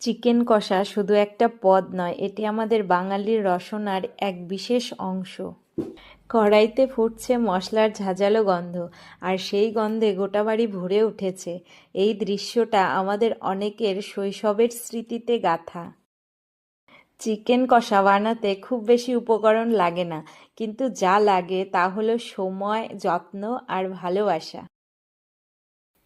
Chicken কষা শুধু একটা পদ নয়, এটি আমাদের বাঙালির রসনার এক বিশেষ অংশ। কড়াইতে ফুটছে মশলার ঝাঁঝালো গন্ধ, আর সেই গন্ধে গোটা বাড়ি ভরে উঠেছে। এই দৃশ্যটা আমাদের অনেকের শৈশবের স্মৃতিতে গাঁথা। চিকেন কষা বানাতে খুব বেশি উপকরণ লাগে না, কিন্তু যা লাগে তা হলো সময়, যত্ন আর ভালোবাসা।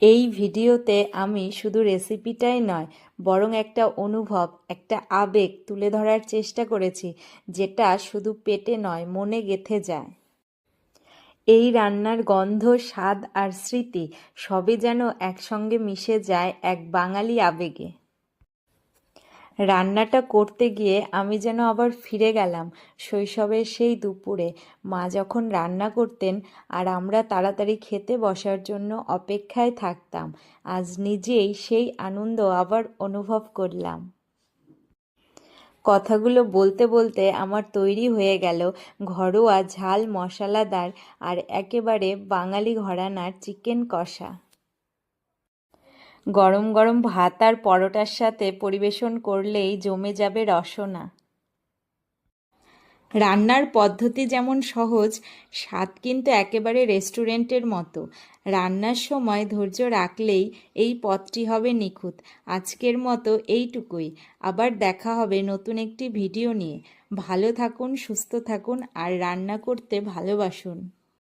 এই ভিডিওতে আমি শুধু রেসিপিটাই নয়, বরং একটা অনুভব, একটা আবেগ তুলে ধরার চেষ্টা করেছি, যেটা শুধু পেটে নয়, মনে গেঁথে যায়। এই রান্নার গন্ধ, স্বাদ আর স্মৃতি সবই যেন একসঙ্গে মিশে যায় এক বাঙালি আবেগে। রান্নাটা করতে গিয়ে আমি যেন আবার ফিরে গেলাম শৈশবের সেই দুপুরে। মা যখন রান্না করতেন আর আমরা তাড়াতাড়ি খেতে বসার জন্য অপেক্ষায় থাকতাম। আজ নিজেই সেই আনন্দ আবার অনুভব করলাম। কথাগুলো বলতে বলতে আমার তৈরি হয়ে গেল ঘরোয়া ঝাল মশলাদার আর একেবারে বাঙালি ঘরানার চিকেন কষা। গরম গরম ভাত আর পরোটার সাথে পরিবেশন করলেই জমে যাবে রসনা। রান্নার পদ্ধতি যেমন সহজ, স্বাদ কিন্তু একেবারে রেস্টুরেন্টের মতো। রান্নার সময় ধৈর্য রাখলেই এই পদটি হবে নিখুঁত। আজকের মতো এইটুকুই। আবার দেখা হবে নতুন একটি ভিডিও নিয়ে। ভালো থাকুন, সুস্থ থাকুন আর রান্না করতে ভালোবাসুন।